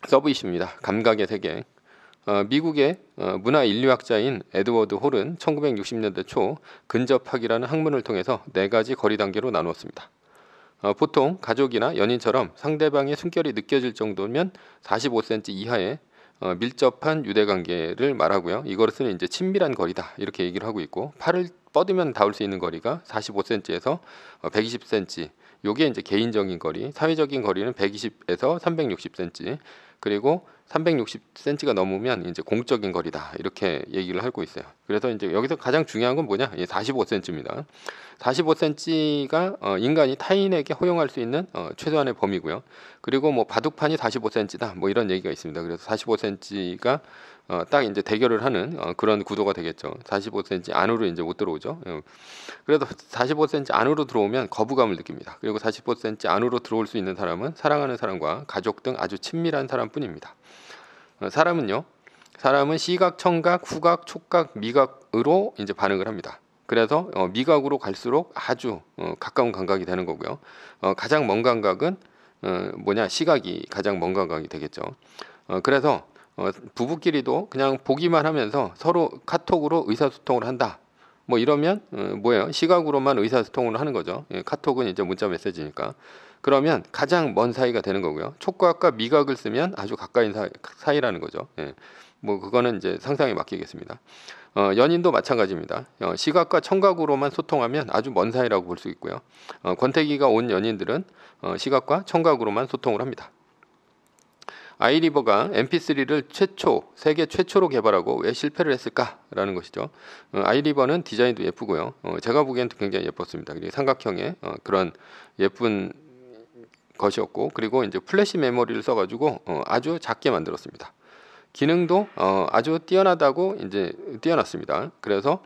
서브 이슈입니다. 감각의 세계. 미국의 문화인류학자인 에드워드 홀은 1960년대 초 근접학이라는 학문을 통해서 4가지 거리 단계로 나누었습니다. 보통 가족이나 연인처럼 상대방의 숨결이 느껴질 정도면 45cm 이하의 밀접한 유대관계를 말하고요. 이것은 이제 친밀한 거리다 이렇게 얘기를 하고 있고, 팔을 뻗으면 닿을 수 있는 거리가 45cm에서 120cm. 요게 이제 개인적인 거리, 사회적인 거리는 120에서 360cm, 그리고 360cm가 넘으면 이제 공적인 거리다 이렇게 얘기를 하고 있어요. 그래서 이제 여기서 가장 중요한 건 뭐냐? 45cm입니다. 45cm가 인간이 타인에게 허용할 수 있는 최소한의 범위고요. 그리고 뭐 바둑판이 45cm다 뭐 이런 얘기가 있습니다. 그래서 45cm가 딱 이제 대결을 하는 그런 구도가 되겠죠. 45cm 안으로 이제 못 들어오죠. 그래도 45cm 안으로 들어오면 거부감을 느낍니다. 그리고 45cm 안으로 들어올 수 있는 사람은 사랑하는 사람과 가족 등 아주 친밀한 사람뿐입니다. 사람은 시각, 청각, 후각, 촉각, 미각으로 이제 반응을 합니다. 그래서 미각으로 갈수록 아주 가까운 감각이 되는 거고요. 가장 먼 감각은 시각이 가장 먼 감각이 되겠죠. 그래서 부부끼리도 그냥 보기만 하면서 서로 카톡으로 의사소통을 한다. 뭐 이러면 시각으로만 의사소통을 하는 거죠. 카톡은 이제 문자 메시지니까. 그러면 가장 먼 사이가 되는 거고요. 촉각과 미각을 쓰면 아주 가까인 사이라는 거죠. 뭐 그거는 이제 상상에 맡기겠습니다. 연인도 마찬가지입니다. 시각과 청각으로만 소통하면 아주 먼 사이라고 볼 수 있고요. 권태기가 온 연인들은 시각과 청각으로만 소통을 합니다. 아이리버가 MP3를 세계 최초로 개발하고 왜 실패를 했을까라는 것이죠. 아이리버는 디자인도 예쁘고요. 제가 보기엔 굉장히 예뻤습니다. 그리고 삼각형의 그런 예쁜 것이었고, 그리고 이제 플래시 메모리를 써가지고 아주 작게 만들었습니다. 기능도 아주 뛰어나다고 이제 뛰어났습니다. 그래서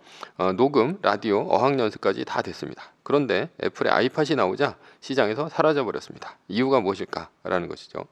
녹음, 라디오, 어학 연습까지 다 됐습니다. 그런데 애플의 아이팟이 나오자 시장에서 사라져 버렸습니다. 이유가 무엇일까라는 것이죠.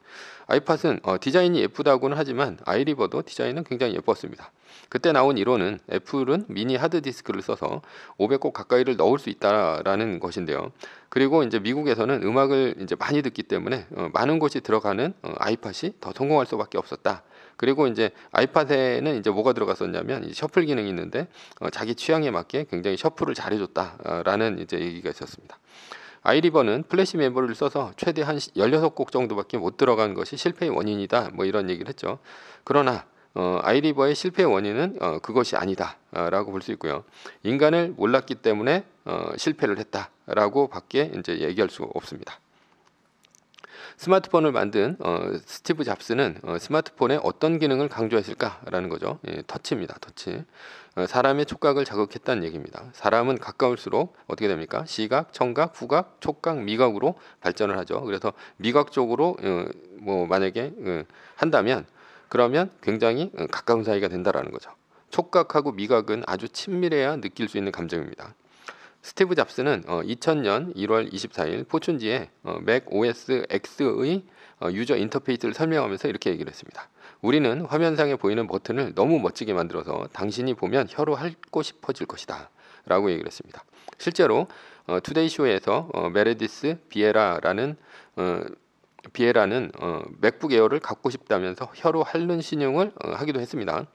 아이팟은 디자인이 예쁘다고는 하지만 아이리버도 디자인은 굉장히 예뻤습니다. 그때 나온 이론은 애플은 미니 하드디스크를 써서 500곡 가까이를 넣을 수 있다라는 것인데요. 그리고 이제 미국에서는 음악을 이제 많이 듣기 때문에 많은 곳이 들어가는 아이팟이 더 성공할 수밖에 없었다. 그리고 이제 아이팟에는 이제 뭐가 들어갔었냐면 이제 셔플 기능이 있는데 자기 취향에 맞게 굉장히 셔플을 잘해줬다라는 이제 얘기가 있었습니다. 아이리버는 플래시 메모리를 써서 최대 한 16곡 정도밖에 못 들어간 것이 실패의 원인이다. 뭐 이런 얘기를 했죠. 그러나 아이리버의 실패의 원인은 그것이 아니다라고 볼 수 있고요. 인간을 몰랐기 때문에 실패를 했다라고 밖에 이제 얘기할 수 없습니다. 스마트폰을 만든 스티브 잡스는 스마트폰에 어떤 기능을 강조했을까라는 거죠. 터치입니다. 터치. 사람의 촉각을 자극했다는 얘기입니다. 사람은 가까울수록 어떻게 됩니까? 시각, 청각, 후각, 촉각, 미각으로 발전을 하죠. 그래서 미각 쪽으로 만약에 한다면 그러면 굉장히 가까운 사이가 된다라는 거죠. 촉각하고 미각은 아주 친밀해야 느낄 수 있는 감정입니다. 스티브 잡스는 2000년 1월 24일 포춘지에 맥 OS X의 유저 인터페이스를 설명하면서 이렇게 얘기를 했습니다. 우리는 화면상에 보이는 버튼을 너무 멋지게 만들어서 당신이 보면 혀로 핥고 싶어질 것이다 라고 얘기를 했습니다. 실제로 투데이쇼에서 메레디스 비에라는 맥북 에어를 갖고 싶다면서 혀로 핥는 신용을 하기도 했습니다.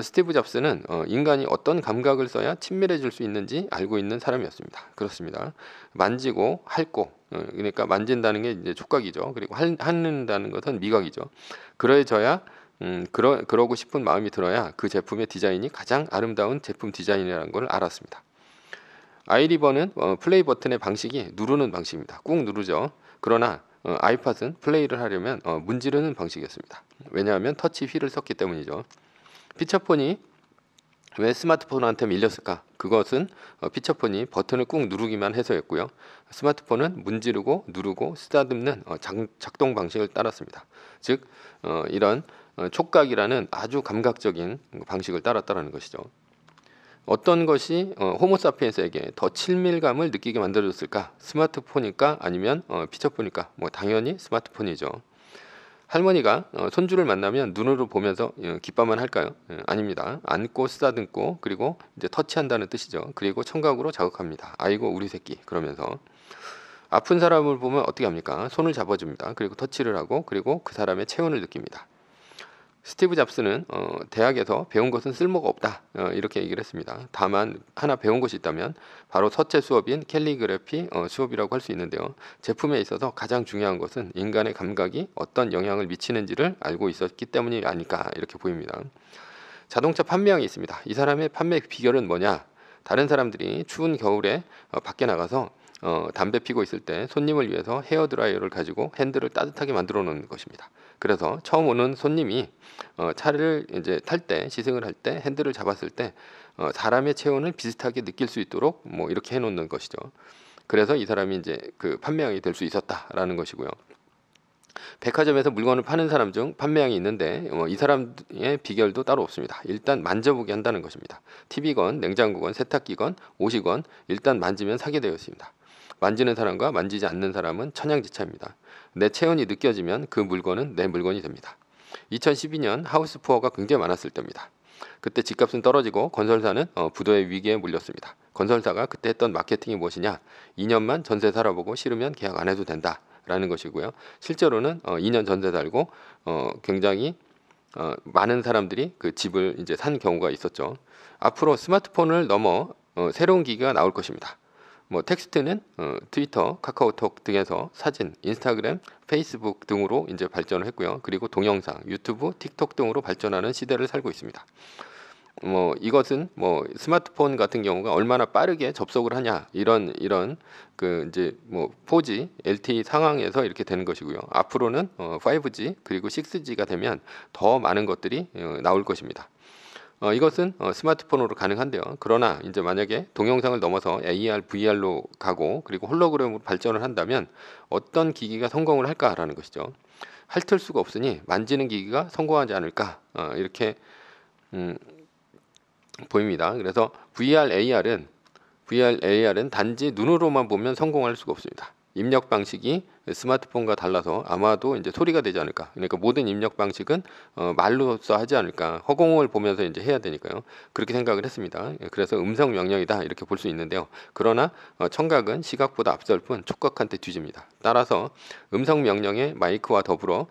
스티브 잡스는 인간이 어떤 감각을 써야 친밀해질 수 있는지 알고 있는 사람이었습니다. 그렇습니다. 만지고 핥고, 그러니까 만진다는 게 이제 촉각이죠. 그리고 핥는다는 것은 미각이죠. 그러해져야 그러고 싶은 마음이 들어야 그 제품의 디자인이 가장 아름다운 제품 디자인이라는 걸 알았습니다. 아이리버는 플레이 버튼의 방식이 누르는 방식입니다. 꾹 누르죠. 그러나 아이팟은 플레이를 하려면 문지르는 방식이었습니다. 왜냐하면 터치 휠을 썼기 때문이죠. 피처폰이 왜 스마트폰한테 밀렸을까? 그것은 피처폰이 버튼을 꾹 누르기만 해서였고요. 스마트폰은 문지르고 누르고 쓰다듬는 작동 방식을 따랐습니다. 즉 이런 촉각이라는 아주 감각적인 방식을 따랐다는 것이죠. 어떤 것이 호모사피엔스에게 더 친밀감을 느끼게 만들어줬을까? 스마트폰일까? 아니면 피처폰일까? 당연히 스마트폰이죠. 할머니가 손주를 만나면 눈으로 보면서 기뻐만 할까요? 아닙니다. 안고 쓰다듬고 그리고 이제 터치한다는 뜻이죠. 그리고 청각으로 자극합니다. 아이고 우리 새끼 그러면서 아픈 사람을 보면 어떻게 합니까? 손을 잡아줍니다. 그리고 터치를 하고 그리고 그 사람의 체온을 느낍니다. 스티브 잡스는 대학에서 배운 것은 쓸모가 없다 이렇게 얘기를 했습니다. 다만 하나 배운 것이 있다면 바로 서체 수업인 캘리그래피 수업이라고 할 수 있는데요. 제품에 있어서 가장 중요한 것은 인간의 감각이 어떤 영향을 미치는지를 알고 있었기 때문이 아닐까 이렇게 보입니다. 자동차 판매왕이 있습니다. 이 사람의 판매 비결은 뭐냐? 다른 사람들이 추운 겨울에 밖에 나가서 담배 피고 있을 때 손님을 위해서 헤어드라이어를 가지고 핸들을 따뜻하게 만들어 놓는 것입니다. 그래서 처음 오는 손님이 차를 이제 탈 때 시승을 할 때 핸들을 잡았을 때 사람의 체온을 비슷하게 느낄 수 있도록 뭐 이렇게 해놓는 것이죠. 그래서 이 사람이 이제 그 판매왕이 될 수 있었다라는 것이고요. 백화점에서 물건을 파는 사람 중 판매량이 있는데 이 사람의 비결도 따로 없습니다. 일단 만져보게 한다는 것입니다. TV건 냉장고건 세탁기건 옷이건 일단 만지면 사게 되어 있습니다. 만지는 사람과 만지지 않는 사람은 천양지차입니다. 내 체온이 느껴지면 그 물건은 내 물건이 됩니다. 2012년 하우스 푸어가 굉장히 많았을 때입니다. 그때 집값은 떨어지고 건설사는 부도의 위기에 몰렸습니다. 건설사가 그때 했던 마케팅이 무엇이냐? 2년만 전세 살아보고 싫으면 계약 안 해도 된다 라는 것이고요. 실제로는 2년 전세 살고 굉장히 많은 사람들이 그 집을 이제 산 경우가 있었죠. 앞으로 스마트폰을 넘어 새로운 기기가 나올 것입니다. 뭐 텍스트는 트위터, 카카오톡 등에서 사진, 인스타그램, 페이스북 등으로 이제 발전을 했고요. 그리고 동영상, 유튜브, 틱톡 등으로 발전하는 시대를 살고 있습니다. 뭐 이것은 뭐 스마트폰 같은 경우가 얼마나 빠르게 접속을 하냐 이런 그 이제 뭐 4G, LTE 상황에서 이렇게 되는 것이고요. 앞으로는 5G 그리고 6G가 되면 더 많은 것들이 나올 것입니다. 이것은 스마트폰으로 가능한데요. 그러나 이제 만약에 동영상을 넘어서 AR, VR로 가고 그리고 홀로그램으로 발전을 한다면 어떤 기기가 성공을 할까라는 것이죠. 핥을 수가 없으니 만지는 기기가 성공하지 않을까 이렇게 보입니다. 그래서 VR, AR은 단지 눈으로만 보면 성공할 수가 없습니다. 입력 방식이 스마트폰과 달라서 아마도 이제 소리가 되지 않을까. 그러니까 모든 입력 방식은 말로써 하지 않을까. 허공을 보면서 이제 해야 되니까요. 그렇게 생각을 했습니다. 그래서 음성 명령이다 이렇게 볼 수 있는데요. 그러나 청각은 시각보다 앞설 뿐 촉각한테 뒤집니다. 따라서 음성 명령에 마이크와 더불어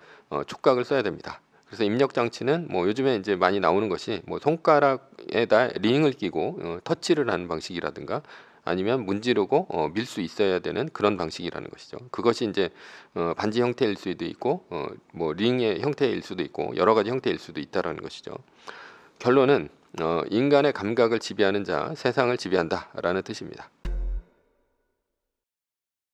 촉각을 써야 됩니다. 그래서 입력 장치는 뭐 요즘에 이제 많이 나오는 것이 뭐 손가락에다 링을 끼고 터치를 하는 방식이라든가 아니면 문지르고 밀 수 있어야 되는 그런 방식이라는 것이죠. 그것이 이제 반지 형태일 수도 있고 뭐 링의 형태일 수도 있고 여러 가지 형태일 수도 있다라는 것이죠. 결론은 인간의 감각을 지배하는 자 세상을 지배한다라는 뜻입니다.